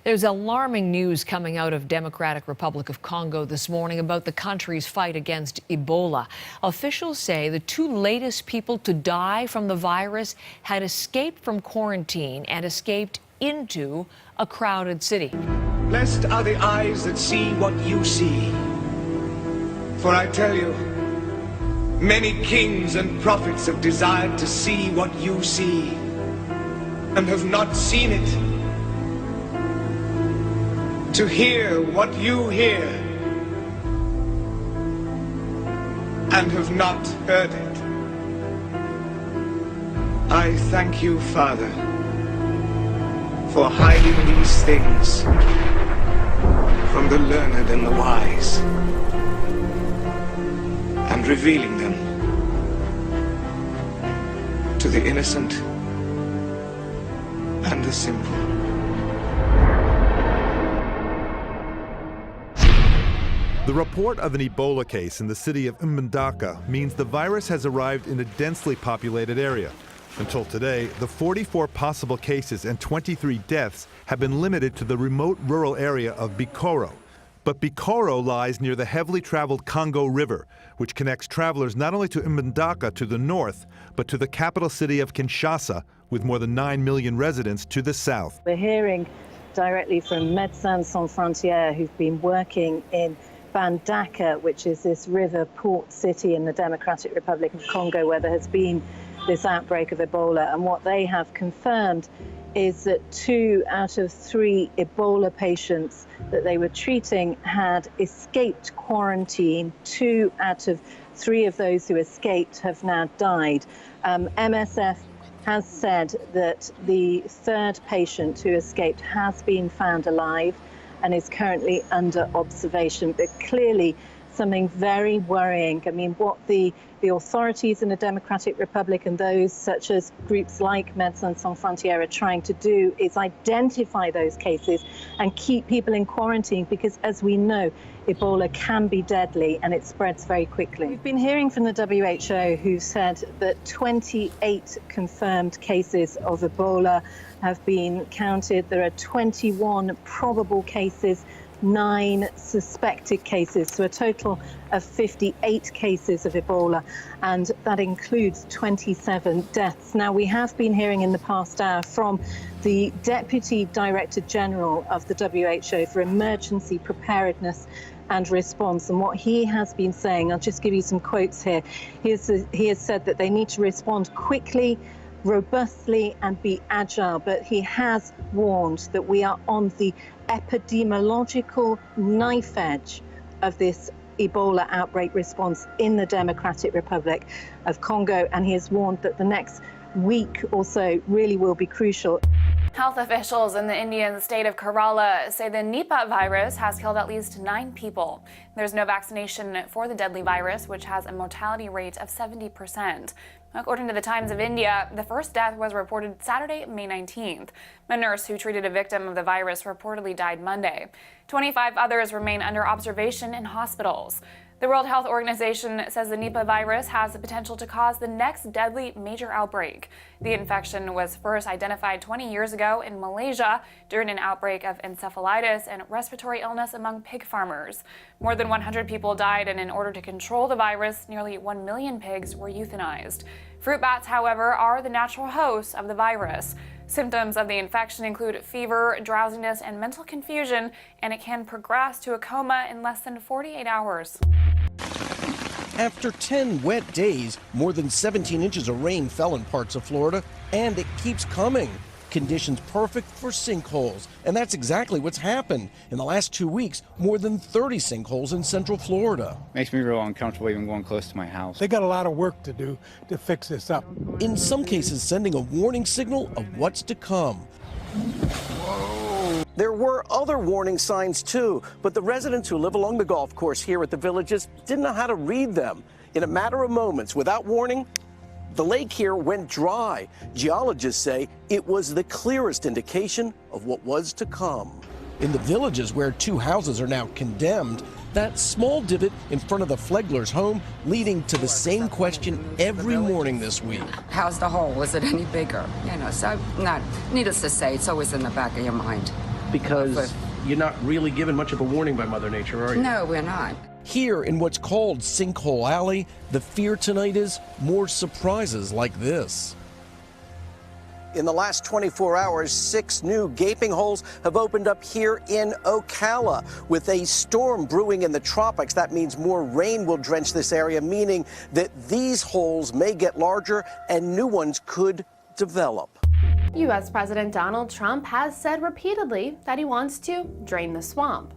There's alarming news coming out of Democratic Republic of Congo this morning about the country's fight against Ebola. Officials say the two latest people to die from the virus had escaped from quarantine and escaped into a crowded city. Blessed are the eyes that see what you see. For I tell you, many kings and prophets have desired to see what you see and have not seen it. To hear what you hear and have not heard it. I thank you, Father, for hiding these things from the learned and the wise and revealing them to the innocent and the simple. The report of an Ebola case in the city of Mbandaka means the virus has arrived in a densely populated area. Until today, the 44 possible cases and 23 deaths have been limited to the remote rural area of Bikoro. But Bikoro lies near the heavily traveled Congo River, which connects travelers not only to Mbandaka to the north, but to the capital city of Kinshasa, with more than 9 million residents to the south. We're hearing directly from Médecins Sans Frontières, who've been working in Mbandaka, which is this river port city in the Democratic Republic of Congo where there has been this outbreak of Ebola. And what they have confirmed is that 2 out of 3 Ebola patients that they were treating had escaped quarantine. 2 out of 3 of those who escaped have now died. MSF has said that the 3rd patient who escaped has been found alive and is currently under observation, but clearly something very worrying. I mean, what the authorities in the Democratic Republic and those such as groups like Médecins Sans Frontières are trying to do is identify those cases and keep people in quarantine, because as we know, Ebola can be deadly and it spreads very quickly. We've been hearing from the WHO, who said that 28 confirmed cases of Ebola have been counted. There are 21 probable cases, 9 suspected cases, so a total of 58 cases of Ebola, and that includes 27 deaths. Now, we have been hearing in the past hour from the Deputy Director General of the WHO for Emergency Preparedness and Response, and what he has been saying, I'll just give you some quotes here. He has said that they need to respond quickly, robustly and be agile, but he has warned that we are on the epidemiological knife edge of this Ebola outbreak response in the Democratic Republic of Congo, and he has warned that the next week or so really will be crucial. Health officials in the Indian state of Kerala say the Nipah virus has killed at least 9 people. There's no vaccination for the deadly virus, which has a mortality rate of 70%. According to the Times of India, the first death was reported Saturday, May 19th. A nurse who treated a victim of the virus reportedly died Monday. 25 others remain under observation in hospitals. The World Health Organization says the Nipah virus has the potential to cause the next deadly major outbreak. The infection was first identified 20 years ago in Malaysia during an outbreak of encephalitis and respiratory illness among pig farmers. More than 100 people died, and in order to control the virus, nearly 1 million pigs were euthanized. Fruit bats, however, are the natural hosts of the virus. Symptoms of the infection include fever, drowsiness, and mental confusion, and it can progress to a coma in less than 48 hours. After 10 wet days, more than 17 inches of rain fell in parts of Florida, and it keeps coming. Conditions perfect for sinkholes, and that's exactly what's happened. In the last 2 weeks, more than 30 sinkholes in central Florida. Makes me real uncomfortable even going close to my house. They got a lot of work to do to fix this up. In some cases, sending a warning signal of what's to come. There were other warning signs too, but the residents who live along the golf course here at the Villages didn't know how to read them. In a matter of moments, without warning, the lake here went dry. Geologists say it was the clearest indication of what was to come. In the Villages, where 2 houses are now condemned, that small divot in front of the Flegler's home leading to the same question every morning this week. How's the hole? Was it any bigger? You know, so not needless to say, it's always in the back of your mind. Because you're not really given much of a warning by Mother Nature, are you? No, we're not. Here in what's called Sinkhole Alley, the fear tonight is more surprises like this. In the last 24 hours, 6 new gaping holes have opened up here in Ocala. With a storm brewing in the tropics, that means more rain will drench this area, meaning that these holes may get larger and new ones could develop. U.S. President Donald Trump has said repeatedly that he wants to drain the swamp.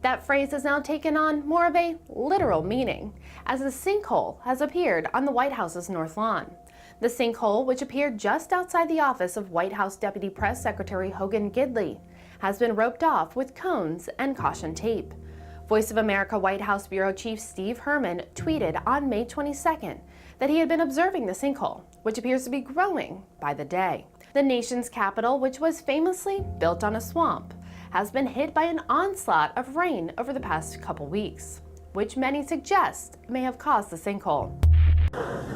That phrase has now taken on more of a literal meaning, as a sinkhole has appeared on the White House's north lawn. The sinkhole, which appeared just outside the office of White House Deputy Press Secretary Hogan Gidley, has been roped off with cones and caution tape. Voice of America White House Bureau Chief Steve Herman tweeted on May 22nd that he had been observing the sinkhole, which appears to be growing by the day. The nation's capital, which was famously built on a swamp, has been hit by an onslaught of rain over the past couple weeks, which many suggest may have caused the sinkhole.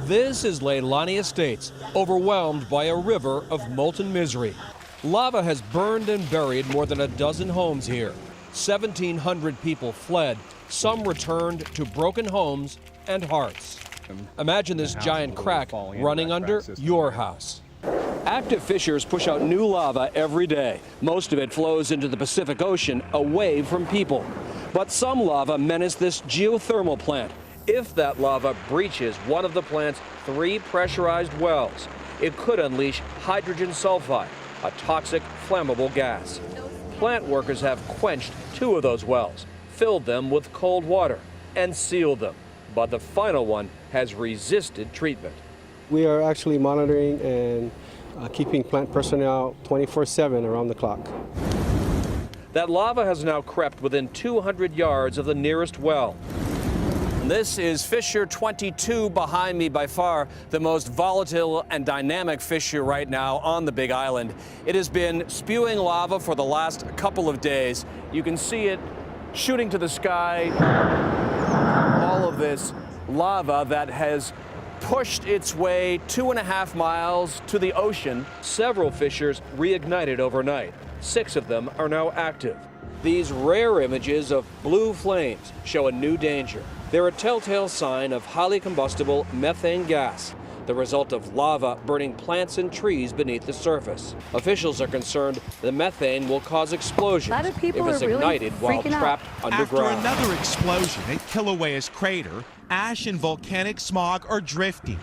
This is Leilani Estates, overwhelmed by a river of molten misery. Lava has burned and buried more than a dozen homes here. 1,700 people fled. Some returned to broken homes and hearts. Imagine this giant crack running under your house. Active fissures push out new lava every day. Most of it flows into the Pacific Ocean away from people. But some lava menace this geothermal plant. If that lava breaches one of the plant's 3 pressurized wells, it could unleash hydrogen sulfide, a toxic, flammable gas. Plant workers have quenched 2 of those wells, filled them with cold water, and sealed them. But the final one has resisted treatment. We are actually monitoring and keeping plant personnel 24/7 around the clock. That lava has now crept within 200 yards of the nearest well. This is fissure 22 behind me, by far the most volatile and dynamic fissure right now on the Big Island. It has been spewing lava for the last couple of days. You can see it shooting to the sky. All of this lava that has pushed its way 2.5 miles to the ocean. Several fissures reignited overnight. 6 of them are now active. These rare images of blue flames show a new danger. They're a telltale sign of highly combustible methane gas, the result of lava burning plants and trees beneath the surface. Officials are concerned the methane will cause explosions if it's ignited while trapped underground. After another explosion at Kilauea's crater, ash and volcanic smog are drifting.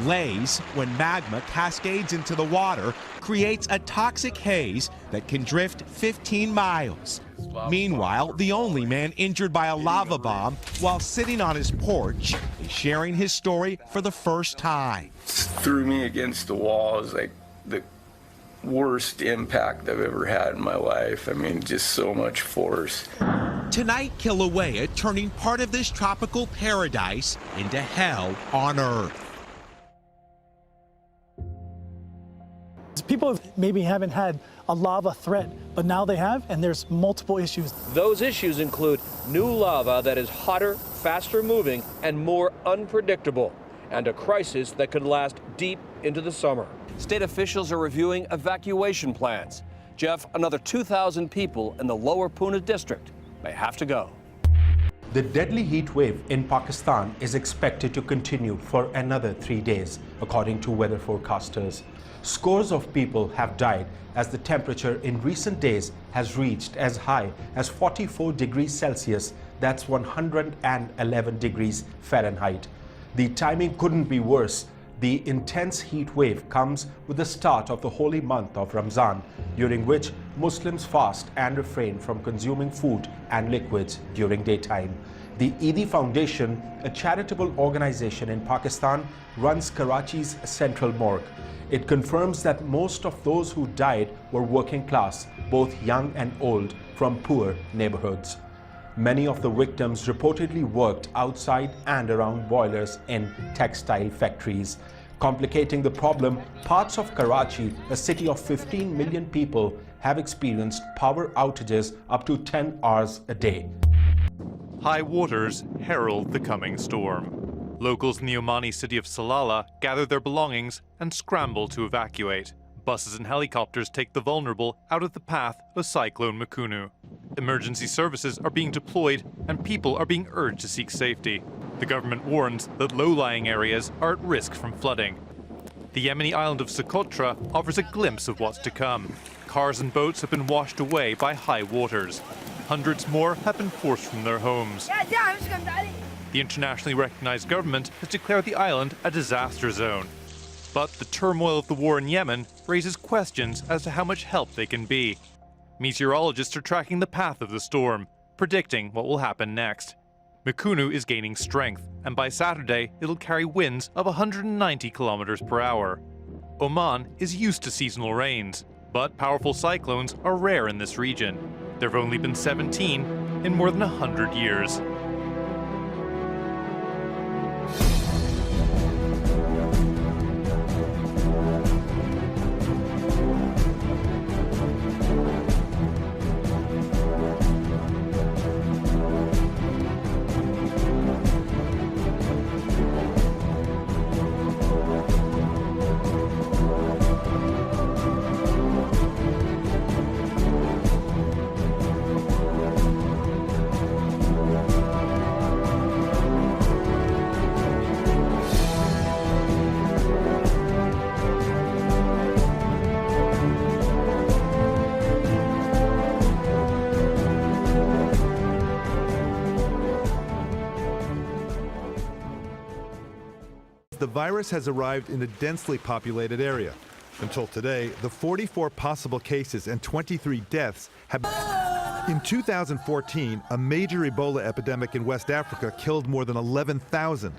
Lays, when magma cascades into the water, creates a toxic haze that can drift 15 miles. Meanwhile, the only man injured by a lava bomb while sitting on his porch is sharing his story for the first time. Threw me against the wall. It was like the worst impact I've ever had in my life. I mean, just so much force. Tonight, Kilauea turning part of this tropical paradise into hell on Earth. People maybe haven't had a lava threat, but now they have, and there's multiple issues. Those issues include new lava that is hotter, faster moving, and more unpredictable, and a crisis that could last deep into the summer. State officials are reviewing evacuation plans. Jeff, another 2,000 people in the lower Pune district may have to go. The deadly heat wave in Pakistan is expected to continue for another 3 days, according to weather forecasters. Scores of people have died as the temperature in recent days has reached as high as 44 degrees Celsius, that's 111 degrees Fahrenheit. The timing couldn't be worse. The intense heat wave comes with the start of the holy month of Ramzan, during which Muslims fast and refrain from consuming food and liquids during daytime. The Eidi Foundation, a charitable organization in Pakistan, runs Karachi's central morgue. It confirms that most of those who died were working class, both young and old, from poor neighborhoods. Many of the victims reportedly worked outside and around boilers in textile factories. Complicating the problem, parts of Karachi, a city of 15 million people, have experienced power outages up to 10 hours a day. High waters herald the coming storm. Locals in the Omani city of Salalah gather their belongings and scramble to evacuate. Buses and helicopters take the vulnerable out of the path of Cyclone Mukunu. Emergency services are being deployed and people are being urged to seek safety. The government warns that low-lying areas are at risk from flooding. The Yemeni island of Socotra offers a glimpse of what's to come. Cars and boats have been washed away by high waters. Hundreds more have been forced from their homes. The internationally recognized government has declared the island a disaster zone. But the turmoil of the war in Yemen raises questions as to how much help they can be. Meteorologists are tracking the path of the storm, predicting what will happen next. Mukunu is gaining strength, and by Saturday it'll carry winds of 190 kilometers per hour. Oman is used to seasonal rains, but powerful cyclones are rare in this region. There have only been 17 in more than 100 years. The virus has arrived in a densely populated area. Until today, the 44 possible cases and 23 deaths have... In 2014, a major Ebola epidemic in West Africa killed more than 11,000.